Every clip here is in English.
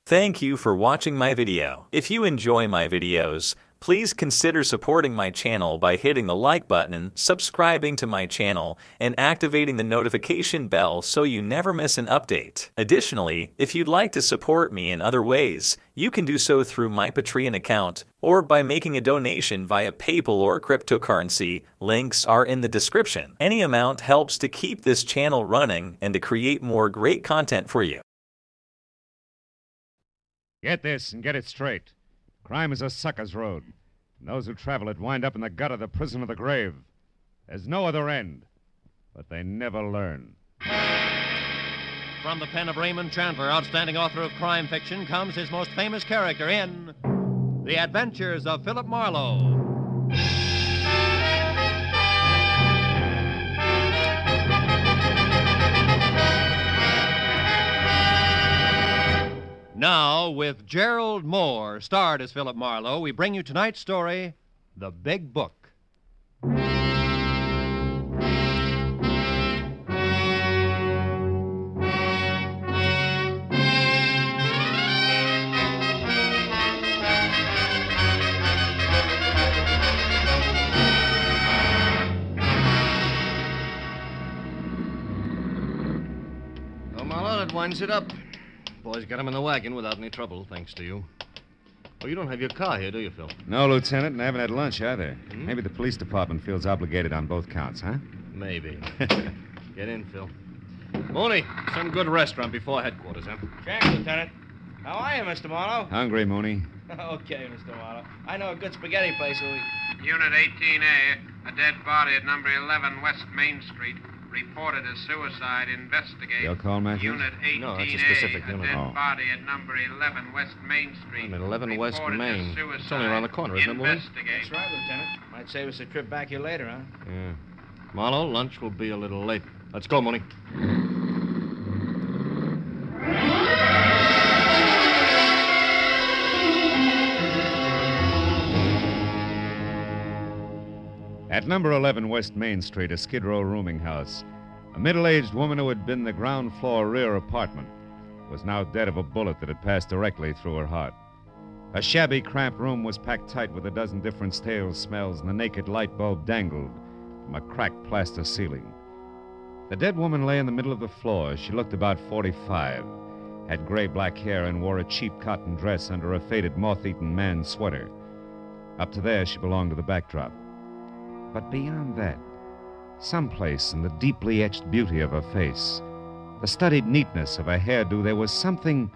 Thank you for watching my video. If you enjoy my videos, please consider supporting my channel by hitting the like button, subscribing to my channel, and activating the notification bell so you never miss an update. Additionally, if you'd like to support me in other ways, you can do so through my Patreon account or by making a donation via PayPal or cryptocurrency. Links are in the description. Any amount helps to keep this channel running and to create more great content for you. Get this and get it straight. Crime is a sucker's road. And those who travel it wind up in the gutter, the prison, or the grave. There's no other end. But they never learn. From the pen of Raymond Chandler, outstanding author of crime fiction, comes his most famous character in The Adventures of Philip Marlowe. Now, with Gerald Moore, starred as Philip Marlowe, we bring you tonight's story, The Big Book. Oh, Marlowe, that winds it up. Boys got him in the wagon without any trouble, thanks to you. Oh, you don't have your car here, do you, Phil? No, Lieutenant, and I haven't had lunch either. Maybe the police department feels obligated on both counts, huh? Maybe. Get in, Phil. Mooney, some good restaurant before headquarters, huh? Check, Lieutenant. How are you, Mr. Marlowe? Hungry, Mooney. Okay, Mr. Marlowe. I know a good spaghetti place where we... Unit 18A, a dead body at number 11 West Main Street. Reported as suicide. Investigate. Your call, Matthews? Unit 18A, No, that's a specific a unit. dead Oh. body at number 11 West Main Street. I'm at 11 West Reported Main. as suicide. It's only around the corner, isn't it, Mooney? Investigate. That's right, Lieutenant. Might save us a trip back here later, huh? Yeah. Marlowe, lunch will be a little late. Let's go, Mooney. At number 11 West Main Street, a Skid Row rooming house, a middle-aged woman who had been in the ground floor rear apartment was now dead of a bullet that had passed directly through her heart. A shabby, cramped room was packed tight with a dozen different stale smells, and the naked light bulb dangled from a cracked plaster ceiling. The dead woman lay in the middle of the floor. She looked about 45, had gray-black hair, and wore a cheap cotton dress under a faded, moth-eaten man's sweater. Up to there, she belonged to the backdrop. But beyond that, someplace in the deeply etched beauty of her face, the studied neatness of her hairdo, there was something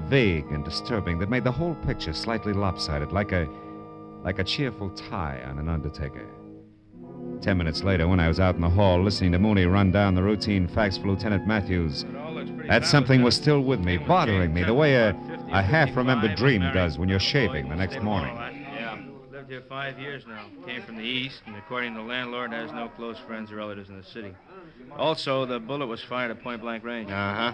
vague and disturbing that made the whole picture slightly lopsided, like a cheerful tie on an undertaker. 10 minutes later, when I was out in the hall listening to Mooney run down the routine facts for Lieutenant Matthews, that something was still with me, bothering me, the way a half-remembered dream does when you're shaving the next morning. Yeah. Lived here 5 years now. Came from the east, and according to the landlord, has no close friends or relatives in the city. Also, the bullet was fired at point-blank range. Uh-huh.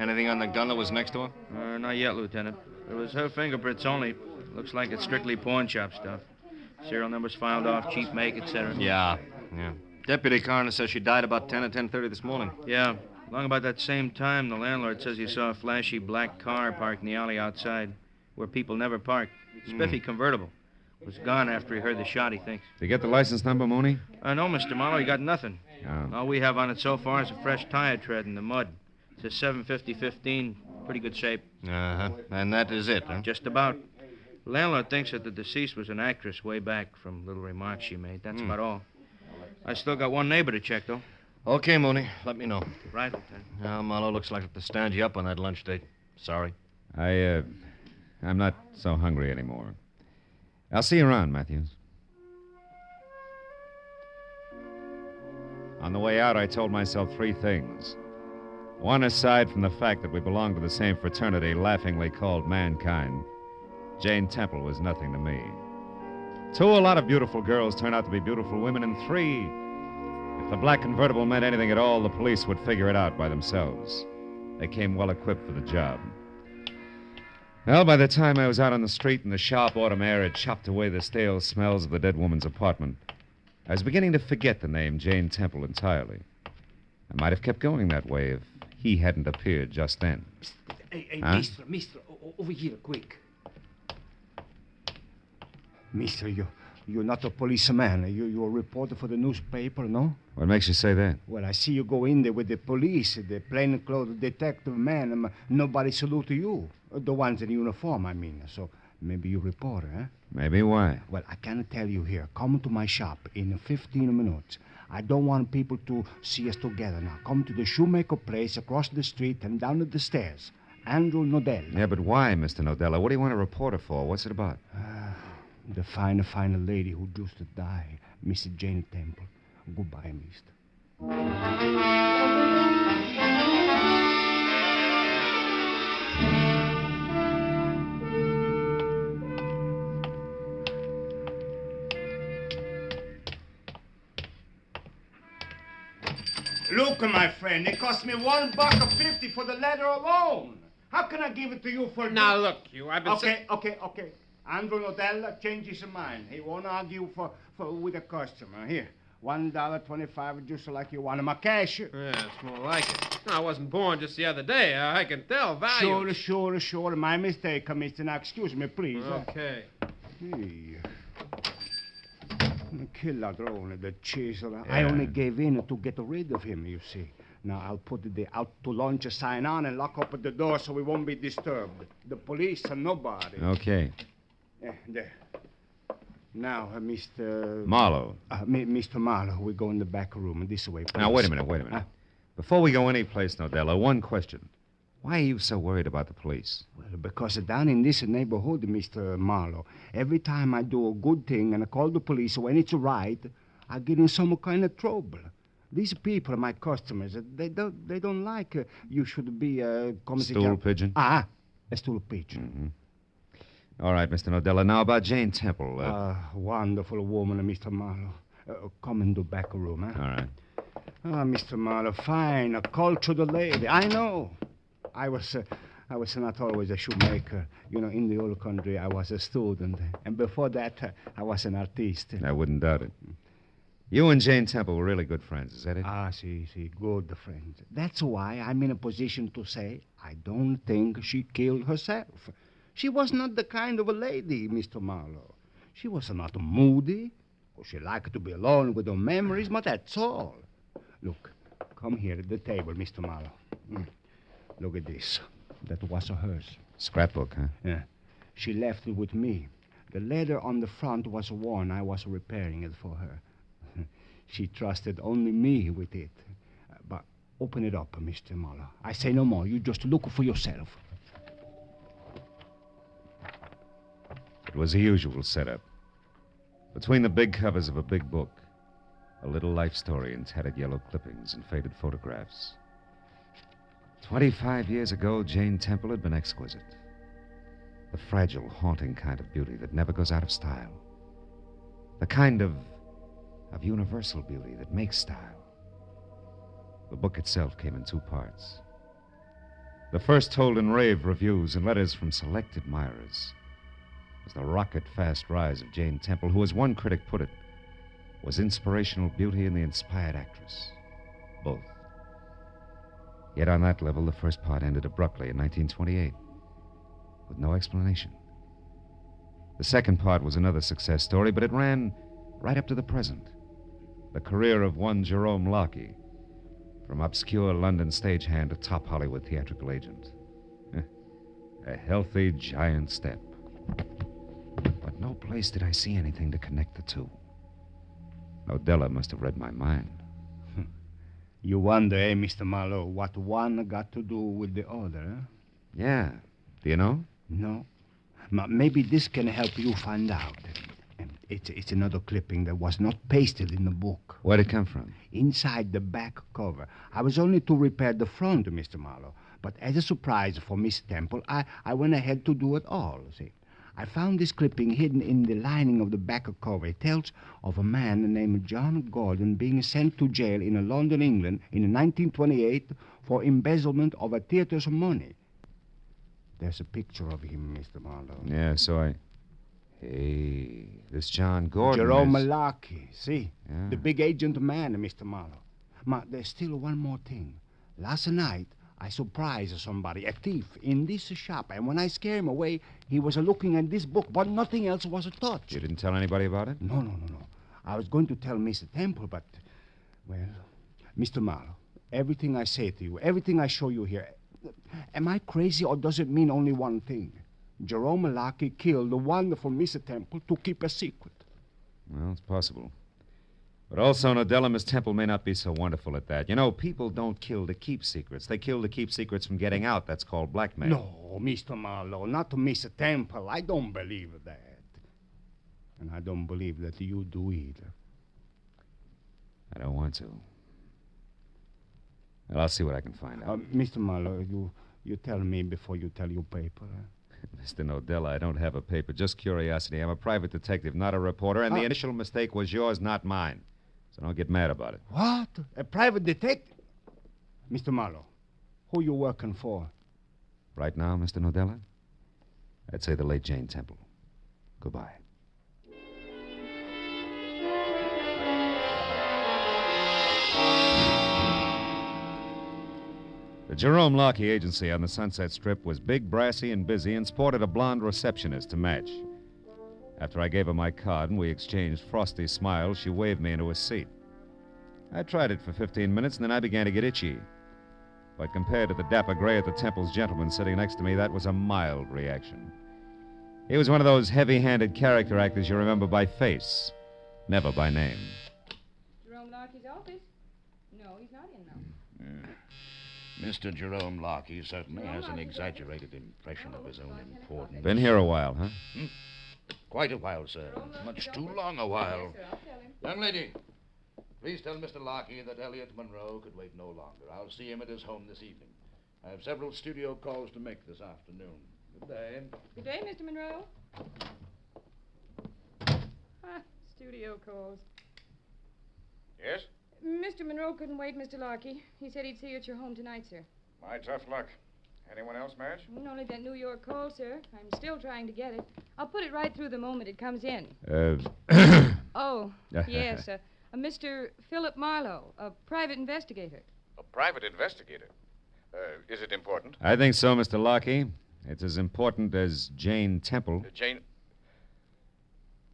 Anything on the gun that was next to her? Not yet, Lieutenant. It was her fingerprints only. Looks like it's strictly pawn shop stuff. Serial numbers filed off, cheap make, etc. Yeah. Deputy coroner says she died about 10 or 10:30 this morning. Yeah. Along about that same time, the landlord says he saw a flashy black car parked in the alley outside, where people never park. Spiffy convertible. Was gone after he heard the shot, he thinks. Did you get the license number, Mooney? No, Mr. Marlowe, he got nothing. Oh. All we have on it so far is a fresh tire tread in the mud. It's a 750-15, pretty good shape. Uh-huh. And that is it, huh? Just about. The landlord thinks that the deceased was an actress way back from little remarks she made. That's about all. I still got one neighbor to check, though. Okay, Mooney. Let me know. Right, Lieutenant. Now, Marlowe, looks like I have to stand you up on that lunch date. Sorry. I'm not so hungry anymore. I'll see you around, Matthews. On the way out, I told myself three things. One, aside from the fact that we belonged to the same fraternity laughingly called mankind, Jane Temple was nothing to me. Two, a lot of beautiful girls turn out to be beautiful women. And three, if the black convertible meant anything at all, the police would figure it out by themselves. They came well equipped for the job. Well, by the time I was out on the street and the sharp autumn air had chopped away the stale smells of the dead woman's apartment, I was beginning to forget the name Jane Temple entirely. I might have kept going that way if he hadn't appeared just then. Hey, Huh? mister, Over here, quick. Mister, you're not a policeman. You're a reporter for the newspaper, no? What makes you say that? Well, I see you go in there with the police, the plainclothes detective man. Nobody salute to you. The ones in uniform, I mean. So maybe you're a reporter, huh? Maybe. Why? Well, I can tell you here. Come to my shop in 15 minutes. I don't want people to see us together now. Come to the shoemaker place across the street and down the stairs. Andrew Nodell. Yeah, but why, Mr. Nodella? What do you want a reporter for? What's it about? The fine lady who used to die, Mrs. Jane Temple. Goodbye, mister. Look, my friend, it cost me $1.50 for the letter alone. How can I give it to you for... Now, look, I've been... Okay. Andrew Nodell changed his mind. He won't argue with a customer. Here, $1.25, just like you want him. A cash. Yeah, it's more like it. No, I wasn't born just the other day. I can tell value. Sure. My mistake, mister. Now, excuse me, please. Okay. Hey. Kill ladrone, the chisel. Yeah. I only gave in to get rid of him, you see. Now, I'll put the out to lunch sign on and lock up the door so we won't be disturbed. The police and nobody. Okay. There. Now, Mr... Marlowe. Mr. Marlowe, we go in the back room. This way, please. Now, wait a minute. Before we go anyplace, Nodella, one question. Why are you so worried about the police? Well, because down in this neighborhood, Mr. Marlowe, every time I do a good thing and I call the police when it's right, I get in some kind of trouble. These people are my customers. They don't like you should be a... Stool pigeon? A stool pigeon. Mm-hmm. All right, Mr. Nodella. Now about Jane Temple. Wonderful woman, Mr. Marlowe. Come in the back room, huh? All right. Mr. Marlowe, fine, a cultured lady. I know. I was not always a shoemaker. You know, in the old country, I was a student. And before that, I was an artist. I wouldn't doubt it. You and Jane Temple were really good friends, is that it? See, good friends. That's why I'm in a position to say I don't think she killed herself. She was not the kind of a lady, Mr. Marlowe. She was not moody. She liked to be alone with her memories, but that's all. Look, come here at the table, Mr. Marlowe. Look at this. That was hers. Scrapbook, huh? Yeah. She left it with me. The letter on the front was worn. I was repairing it for her. She trusted only me with it. But open it up, Mr. Marlowe. I say no more. You just look for yourself. It was the usual setup. Between the big covers of a big book, a little life story in tattered yellow clippings and faded photographs. 25 years ago, Jane Temple had been exquisite. The fragile, haunting kind of beauty that never goes out of style. The kind of universal beauty that makes style. The book itself came in 2 parts. The first told in rave reviews and letters from select admirers. Was the rocket-fast rise of Jane Temple, who, as one critic put it, was inspirational beauty and the inspired actress. Both. Yet on that level, the first part ended abruptly in 1928, with no explanation. The second part was another success story, but it ran right up to the present. The career of one Jerome Locke, from obscure London stagehand to top Hollywood theatrical agent. A healthy, giant step. But no place did I see anything to connect the two. Nodella must have read my mind. You wonder, Mr. Marlowe, what one got to do with the other, huh? Yeah. Do you know? No. Maybe this can help you find out. It's another clipping that was not pasted in the book. Where'd it come from? Inside the back cover. I was only to repair the front, Mr. Marlowe. But as a surprise for Miss Temple, I went ahead to do it all, see. I found this clipping hidden in the lining of the back cover. It tells of a man named John Gordon being sent to jail in London, England in 1928 for embezzlement of a theater's money. There's a picture of him, Mr. Marlowe. Yeah, so Hey, this John Gordon Jerome is... Locke, see? Yeah. The big agent man, Mr. Marlowe. There's still one more thing. Last night, I surprised somebody, a thief, in this shop. And when I scared him away, he was looking at this book, but nothing else was touched. You didn't tell anybody about it? No. I was going to tell Mr. Temple, but, well, Mr. Marlowe, everything I say to you, everything I show you here, am I crazy or does it mean only one thing? Jerome Lucky killed the wonderful Mr. Temple to keep a secret. Well, it's possible. But also, Nodella, Miss Temple may not be so wonderful at that. You know, people don't kill to keep secrets. They kill to keep secrets from getting out. That's called blackmail. No, Mr. Marlowe, not to Mr. Temple. I don't believe that. And I don't believe that you do either. I don't want to. Well, I'll see what I can find out. Mr. Marlowe, you tell me before you tell your paper. Mr. Nodella, I don't have a paper, just curiosity. I'm a private detective, not a reporter, and the initial mistake was yours, not mine. So don't get mad about it. What? A private detective? Mr. Marlowe, who you working for? Right now, Mr. Nodella, I'd say the late Jane Temple. Goodbye. The Jerome Lockey agency on the Sunset Strip was big, brassy, and busy and sported a blonde receptionist to match. After I gave her my card and we exchanged frosty smiles, she waved me into a seat. I tried it for 15 minutes, and then I began to get itchy. But compared to the dapper gray at the Temple's gentleman sitting next to me, that was a mild reaction. He was one of those heavy-handed character actors you remember by face, never by name. Jerome Lockey's office? No, he's not in now. Mr. Jerome Lockey certainly has an exaggerated impression of his own importance. Been here a while, huh? Quite a while, sir. Much too long a while. Yes, sir, I'll tell him. Young lady, please tell Mr. Lockey that Elliot Monroe could wait no longer. I'll see him at his home this evening. I have several studio calls to make this afternoon. Good day. Good day, Mr. Monroe. Studio calls. Yes? Mr. Monroe couldn't wait, Mr. Lockey. He said he'd see you at your home tonight, sir. My tough luck. Anyone else, Madge? Only that New York call, sir. I'm still trying to get it. I'll put it right through the moment it comes in. Oh, yes. Mr. Philip Marlowe, a private investigator. A private investigator? Is it important? I think so, Mr. Lockey. It's as important as Jane Temple. Jane?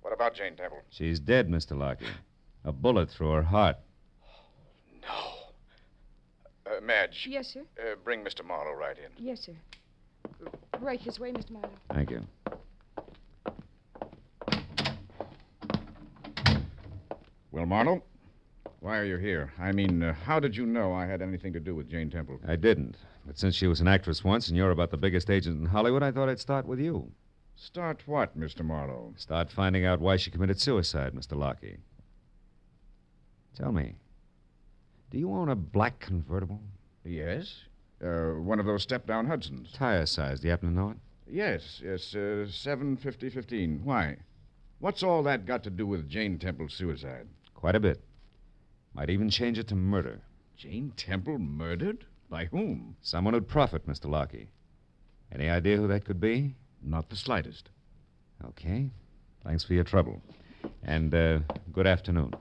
What about Jane Temple? She's dead, Mr. Lockey. A bullet through her heart. No. Madge. Yes, sir. Bring Mr. Marlowe right in. Yes, sir. Right this way, Mr. Marlowe. Thank you. Well, Marlowe, why are you here? I mean, how did you know I had anything to do with Jane Temple? I didn't. But since she was an actress once and you're about the biggest agent in Hollywood, I thought I'd start with you. Start what, Mr. Marlowe? Start finding out why she committed suicide, Mr. Lockey. Tell me, do you own a black convertible? Yes. One of those step-down Hudsons. Tire size, do you happen to know it? Yes, 750-15. Why? What's all that got to do with Jane Temple's suicide? Quite a bit. Might even change it to murder. Jane Temple murdered? By whom? Someone who'd profit, Mr. Lockey. Any idea who that could be? Not the slightest. Okay. Thanks for your trouble. And, good afternoon.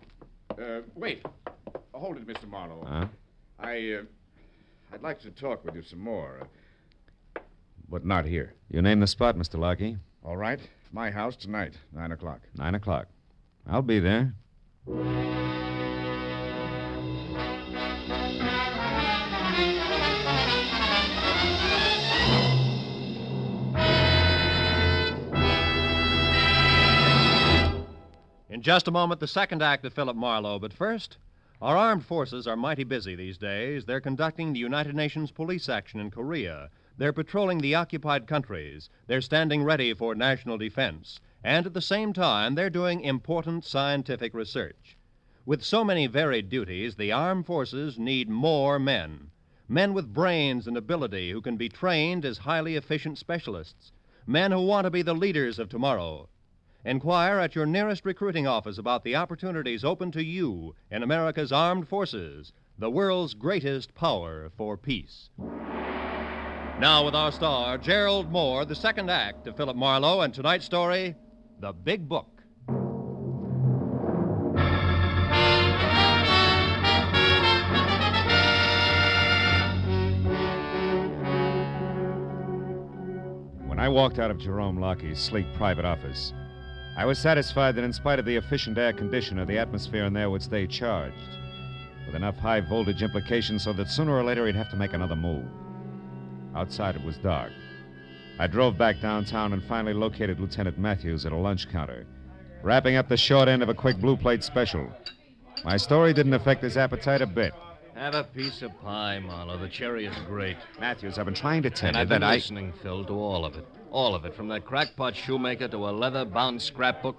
Wait. Hold it, Mr. Marlowe. Huh? I'd like to talk with you some more. But not here. You name the spot, Mr. Lockey. All right. My house tonight, 9 o'clock. 9 o'clock. I'll be there. In just a moment, the second act of Philip Marlowe. But first, our armed forces are mighty busy these days. They're conducting the United Nations police action in Korea. They're patrolling the occupied countries. They're standing ready for national defense. And at the same time, they're doing important scientific research. With so many varied duties, the armed forces need more men. Men with brains and ability who can be trained as highly efficient specialists. Men who want to be the leaders of tomorrow. Inquire at your nearest recruiting office about the opportunities open to you in America's armed forces, the world's greatest power for peace. Now with our star, Gerald Moore, the second act of Philip Marlowe, and tonight's story, The Big Book. I walked out of Jerome Lockheed's sleek private office. I was satisfied that in spite of the efficient air conditioner, the atmosphere in there would stay charged, with enough high-voltage implications so that sooner or later he'd have to make another move. Outside, it was dark. I drove back downtown and finally located Lieutenant Matthews at a lunch counter, wrapping up the short end of a quick blue plate special. My story didn't affect his appetite a bit. Have a piece of pie, Marlowe. The cherry is great. Matthews, I've been trying to tell And you I've that been listening, Phil, to all of it. All of it, from that crackpot shoemaker to a leather-bound scrapbook,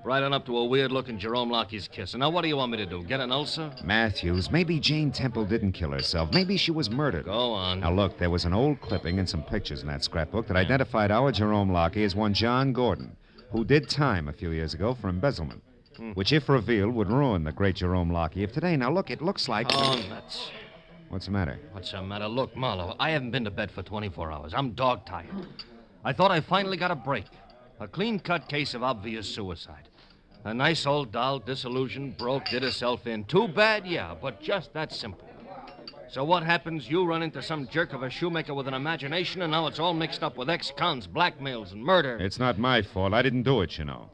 right on up to a weird-looking Jerome Lockheed's kiss. And now what do you want me to do, get an ulcer? Matthews, maybe Jane Temple didn't kill herself. Maybe she was murdered. Go on. Now, look, there was an old clipping and some pictures in that scrapbook that identified our Jerome Lockheed as one John Gordon, who did time a few years ago for embezzlement, which, if revealed, would ruin the great Jerome Lockheed of today. Now, look, it looks like... Oh, nuts. What's the matter? What's the matter? Look, Marlowe, I haven't been to bed for 24 hours. I'm dog-tired. I thought I finally got a break. A clean-cut case of obvious suicide. A nice old doll, disillusioned, broke, did herself in. Too bad, yeah, but just that simple. So what happens? You run into some jerk of a shoemaker with an imagination, and now it's all mixed up with ex-cons, blackmails, and murder. It's not my fault. I didn't do it, you know.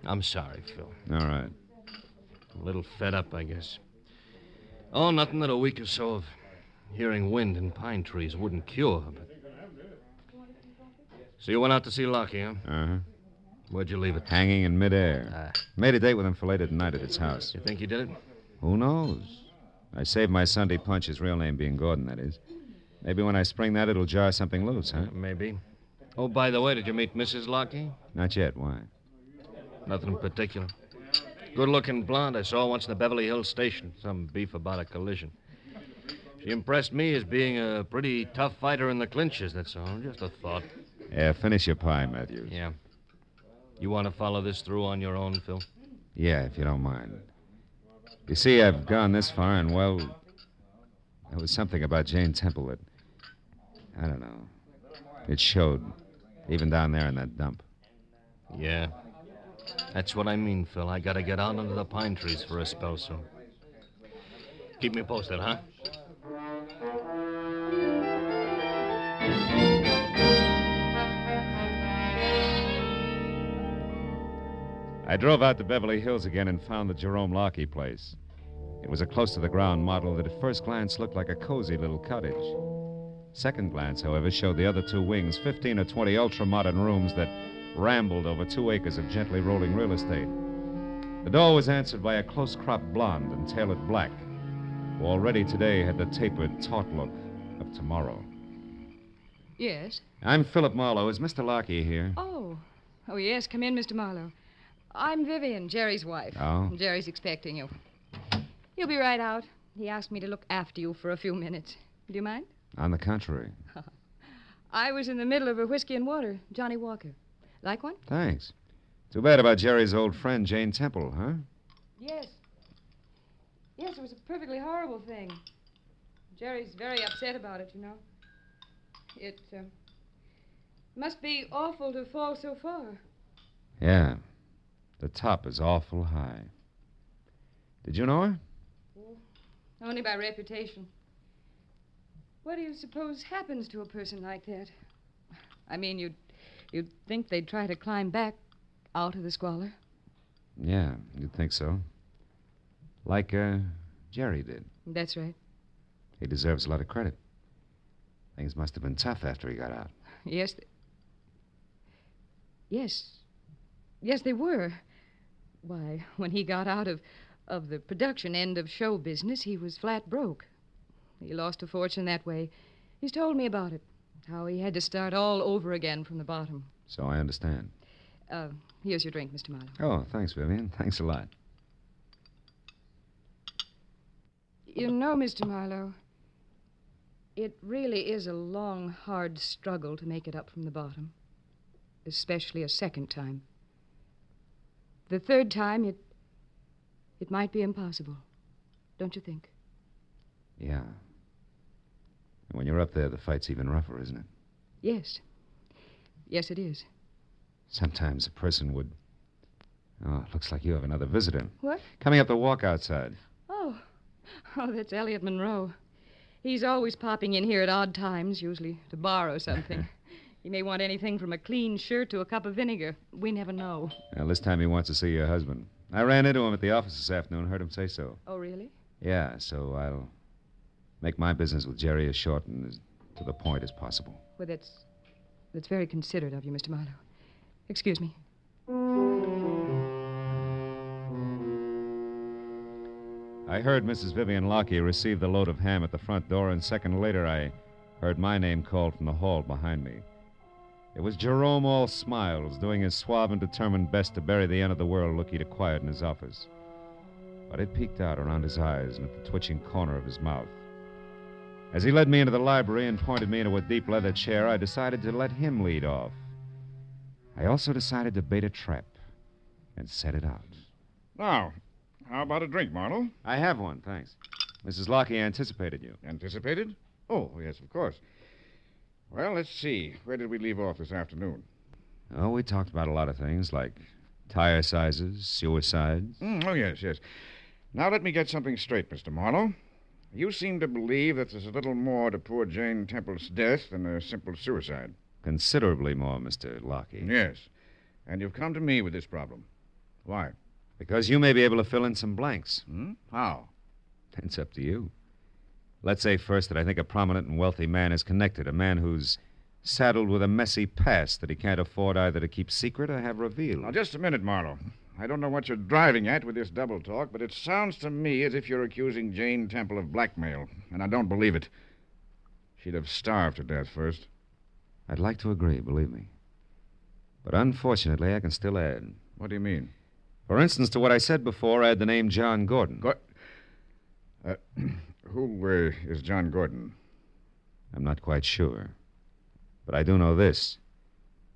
I'm sorry, Phil. All right. A little fed up, I guess. Oh, nothing that a week or so of hearing wind in pine trees wouldn't cure. But... So you went out to see Lockie, huh? Uh-huh. Where'd you leave it? Hanging in midair. Made a date with him for later tonight at his house. You think he did it? Who knows? I saved my Sunday punch, his real name being Gordon, that is. Maybe when I spring that, it'll jar something loose, huh? Maybe. Oh, by the way, did you meet Mrs. Lockie? Not yet. Why? Nothing in particular. Good-looking blonde I saw once in the Beverly Hills station. Some beef about a collision. She impressed me as being a pretty tough fighter in the clinches, that's all. Just a thought. Yeah, finish your pie, Matthews. Yeah. You want to follow this through on your own, Phil? Yeah, if you don't mind. You see, I've gone this far, and, well, there was something about Jane Temple that, I don't know, it showed, even down there in that dump. Yeah. That's what I mean, Phil. I gotta get out under the pine trees for a spell, so. Keep me posted, huh? I drove out to Beverly Hills again and found the Jerome Lockheed place. It was a close-to-the-ground model that at first glance looked like a cozy little cottage. Second glance, however, showed the other two wings, 15 or 20 ultra-modern rooms that rambled over 2 acres of gently rolling real estate. The door was answered by a close-cropped blonde and tailored black, who already today had the tapered, taut look of tomorrow. Yes? I'm Philip Marlowe. Is Mr. Lockheed here? Oh, yes. Come in, Mr. Marlowe. I'm Vivian, Jerry's wife. Oh? Jerry's expecting you. He'll be right out. He asked me to look after you for a few minutes. Do you mind? On the contrary. I was in the middle of a whiskey and water. Johnny Walker. Like one? Thanks. Too bad about Jerry's old friend, Jane Temple, huh? Yes. Yes, it was a perfectly horrible thing. Jerry's very upset about it, you know. It must be awful to fall so far. Yeah. The top is awful high. Did you know her? Only by reputation. What do you suppose happens to a person like that? I mean, you'd think they'd try to climb back out of the squalor. Yeah, you'd think so. Like, Jerry did. That's right. He deserves a lot of credit. Things must have been tough after he got out. Yes. Yes, they were. Why, when he got out of the production end of show business, he was flat broke. He lost a fortune that way. He's told me about it, how he had to start all over again from the bottom. So I understand. Here's your drink, Mr. Marlowe. Oh, thanks, Vivian. Thanks a lot. You know, Mr. Marlowe, it really is a long, hard struggle to make it up from the bottom, especially a second time. The third time, it might be impossible, don't you think? Yeah. And when you're up there, the fight's even rougher, isn't it? Yes. Yes, it is. Sometimes a person would... Oh, it looks like you have another visitor. What? Coming up the walk outside. Oh, that's Elliot Monroe. He's always popping in here at odd times, usually to borrow something. He may want anything from a clean shirt to a cup of vinegar. We never know. Well, this time he wants to see your husband. I ran into him at the office this afternoon, heard him say so. Oh, really? Yeah, so I'll make my business with Jerry as short and as to the point as possible. Well, that's very considerate of you, Mr. Marlowe. Excuse me. I heard Mrs. Vivian Lockey receive the load of ham at the front door, and a second later I heard my name called from the hall behind me. It was Jerome, all smiles, doing his suave and determined best to bury the end of the world look he'd acquired in his office. But it peeked out around his eyes and at the twitching corner of his mouth. As he led me into the library and pointed me into a deep leather chair, I decided to let him lead off. I also decided to bait a trap and set it out. Now, how about a drink, Marlowe? I have one, thanks. Mrs. Lockey anticipated you. Anticipated? Oh, yes, of course. Well, let's see. Where did we leave off this afternoon? Oh, we talked about a lot of things, like tire sizes, suicides. Oh, yes, yes. Now let me get something straight, Mr. Marlowe. You seem to believe that there's a little more to poor Jane Temple's death than a simple suicide. Considerably more, Mr. Lockey. Yes. And you've come to me with this problem. Why? Because you may be able to fill in some blanks. How? It's up to you. Let's say first that I think a prominent and wealthy man is connected, a man who's saddled with a messy past that he can't afford either to keep secret or have revealed. Now, just a minute, Marlowe. I don't know what you're driving at with this double talk, but it sounds to me as if you're accusing Jane Temple of blackmail, and I don't believe it. She'd have starved to death first. I'd like to agree, believe me. But unfortunately, I can still add. What do you mean? For instance, to what I said before, add the name John Gordon. Who is John Gordon? I'm not quite sure. But I do know this.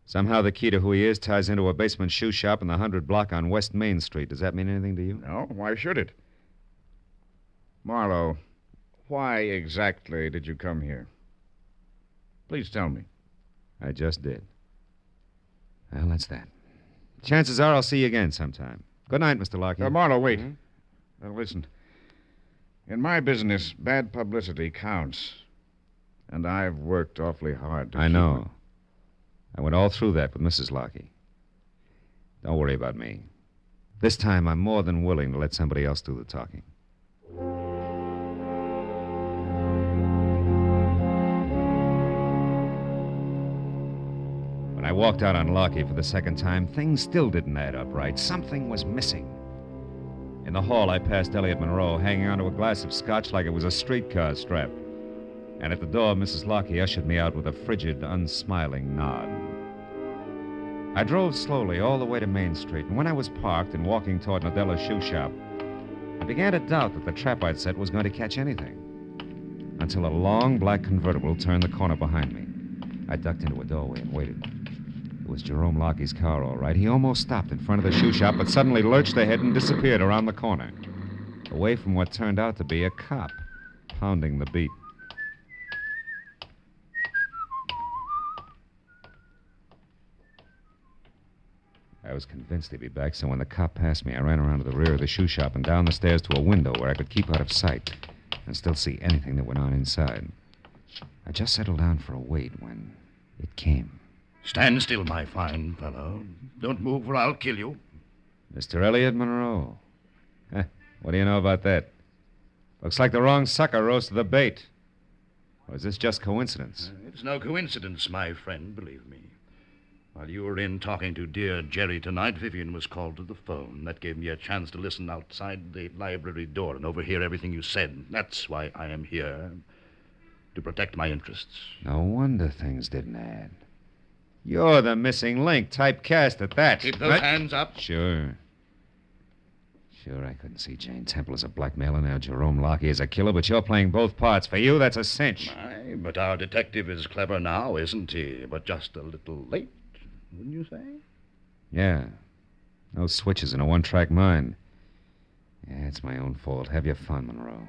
Somehow the key to who he is ties into a basement shoe shop in the 100 block on West Main Street. Does that mean anything to you? No, why should it? Marlowe, why exactly did you come here? Please tell me. I just did. Well, that's that. Chances are I'll see you again sometime. Good night, Mr. Lockey. Marlowe, wait. Now, listen. In my business, bad publicity counts. And I've worked awfully hard to I know. I went all through that with Mrs. Lockey. Don't worry about me. This time I'm more than willing to let somebody else do the talking. When I walked out on Lockey for the second time, things still didn't add up right. Something was missing. In the hall, I passed Elliot Monroe, hanging onto a glass of scotch like it was a streetcar strap. And at the door, Mrs. Lockey ushered me out with a frigid, unsmiling nod. I drove slowly all the way to Main Street, and when I was parked and walking toward Nadella's shoe shop, I began to doubt that the trap I'd set was going to catch anything. Until a long black convertible turned the corner behind me. I ducked into a doorway and waited. It was Jerome Lockey's car, all right. He almost stopped in front of the shoe shop, but suddenly lurched ahead and disappeared around the corner, away from what turned out to be a cop, pounding the beat. I was convinced he'd be back, so when the cop passed me, I ran around to the rear of the shoe shop and down the stairs to a window where I could keep out of sight and still see anything that went on inside. I just settled down for a wait when it came. Stand still, my fine fellow. Don't move or I'll kill you. Mr. Elliot Monroe. What do you know about that? Looks like the wrong sucker rose to the bait. Or is this just coincidence? It's no coincidence, my friend, believe me. While you were in talking to dear Jerry tonight, Vivian was called to the phone. That gave me a chance to listen outside the library door and overhear everything you said. That's why I am here, to protect my interests. No wonder things didn't add. You're the missing link, typecast at that. Keep those hands up. Sure, I couldn't see Jane Temple as a blackmailer, now Jerome Lockey as a killer, but you're playing both parts. For you, that's a cinch. Aye, but our detective is clever now, isn't he? But just a little late, wouldn't you say? Yeah. No switches in a one-track mind. Yeah, it's my own fault. Have your fun, Monroe.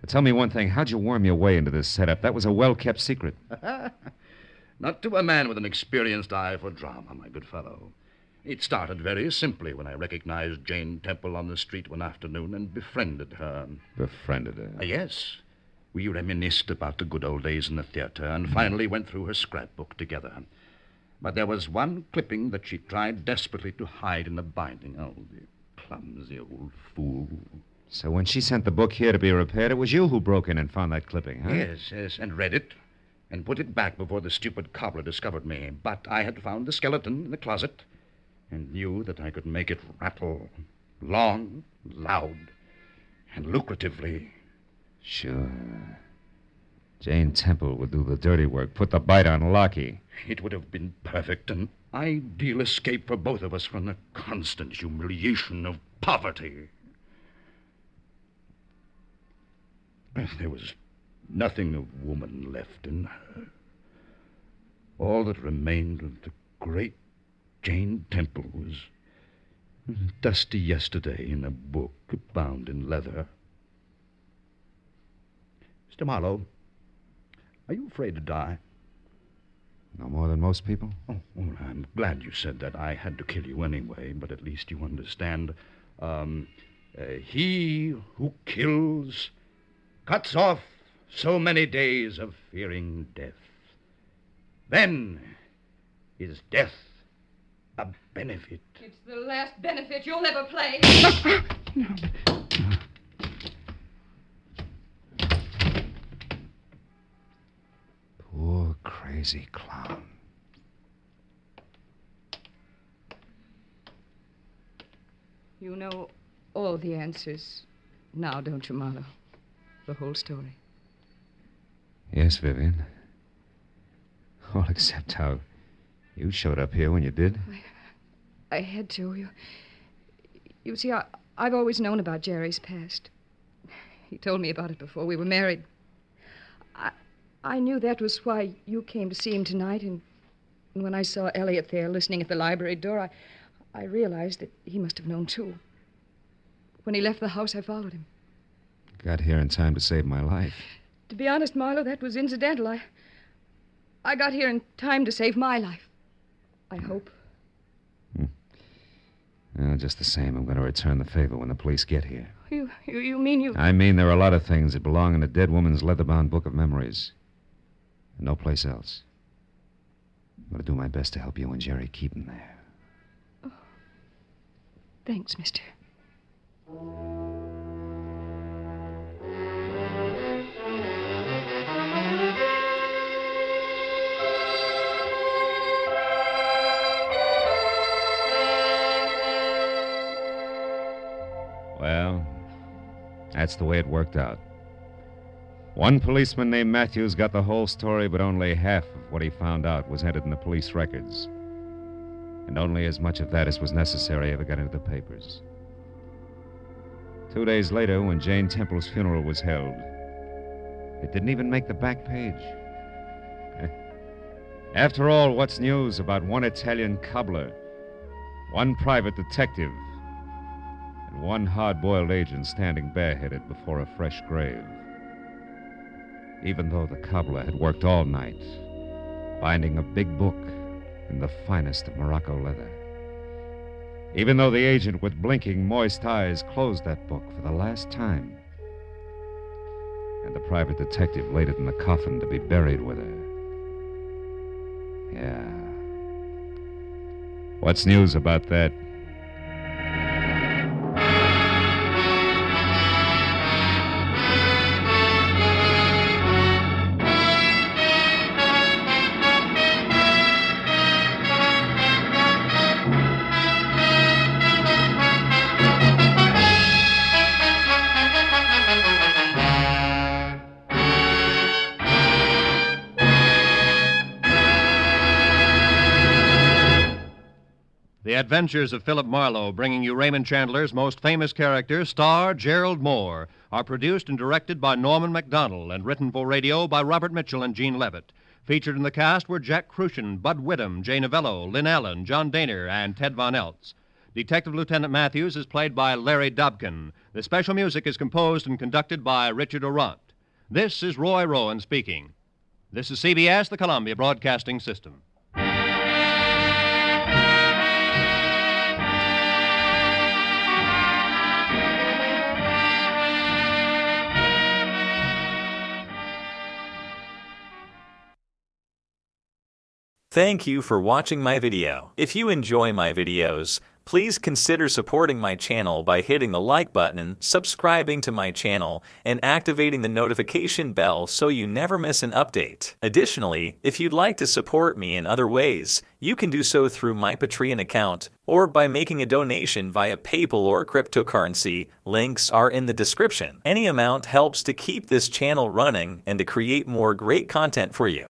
But tell me one thing. How'd you worm your way into this setup? That was a well-kept secret. Not to a man with an experienced eye for drama, my good fellow. It started very simply when I recognized Jane Temple on the street one afternoon and befriended her. Befriended her? Yes. We reminisced about the good old days in the theater and finally went through her scrapbook together. But there was one clipping that she tried desperately to hide in the binding. Oh, the clumsy old fool. So when she sent the book here to be repaired, it was you who broke in and found that clipping, huh? Yes, and read it and put it back before the stupid cobbler discovered me. But I had found the skeleton in the closet and knew that I could make it rattle long, loud, and lucratively. Sure. Jane Temple would do the dirty work, put the bite on Lockie. It would have been perfect, an ideal escape for both of us from the constant humiliation of poverty. There was nothing of woman left in her. All that remained of the great Jane Temple was dusty yesterday in a book bound in leather. Mr. Marlowe, are you afraid to die? No more than most people? Oh, well, I'm glad you said that. I had to kill you anyway, but at least you understand. He who kills cuts off so many days of fearing death. Then is death a benefit. It's the last benefit you'll ever play. Poor crazy clown. You know all the answers now, don't you, Marlowe? The whole story. Yes, Vivian. All except how you showed up here when you did. I had to. You see, I've always known about Jerry's past. He told me about it before we were married. I knew that was why you came to see him tonight, and when I saw Elliot there listening at the library door, I realized that he must have known, too. When he left the house, I followed him. Got here in time to save my life. To be honest, Marlowe, that was incidental. I got here in time to save my life. I hope. Well, just the same, I'm going to return the favor when the police get here. You mean you... I mean there are a lot of things that belong in a dead woman's leather-bound book of memories. And no place else. I'm going to do my best to help you and Jerry keep them there. Oh. Thanks, mister. Well, that's the way it worked out. One policeman named Matthews got the whole story, but only half of what he found out was entered in the police records. And only as much of that as was necessary ever got into the papers. 2 days later, when Jane Temple's funeral was held, it didn't even make the back page. After all, what's news about one Italian cobbler, one private detective, and one hard-boiled agent standing bareheaded before a fresh grave? Even though the cobbler had worked all night, binding a big book in the finest of Morocco leather. Even though the agent, with blinking, moist eyes, closed that book for the last time. And the private detective laid it in the coffin to be buried with her. Yeah. What's news about that? The Adventures of Philip Marlowe, bringing you Raymond Chandler's most famous character, star Gerald Moore, are produced and directed by Norman MacDonald and written for radio by Robert Mitchell and Gene Levitt. Featured in the cast were Jack Crucian, Bud Whittam, Jay Novello, Lynn Allen, John Daner, and Ted Von Eltz. Detective Lieutenant Matthews is played by Larry Dobkin. The special music is composed and conducted by Richard Orant. This is Roy Rowan speaking. This is CBS, the Columbia Broadcasting System. Thank you for watching my video. If you enjoy my videos, please consider supporting my channel by hitting the like button, subscribing to my channel, and activating the notification bell so you never miss an update. Additionally, if you'd like to support me in other ways, you can do so through my Patreon account or by making a donation via PayPal or cryptocurrency. Links are in the description. Any amount helps to keep this channel running and to create more great content for you.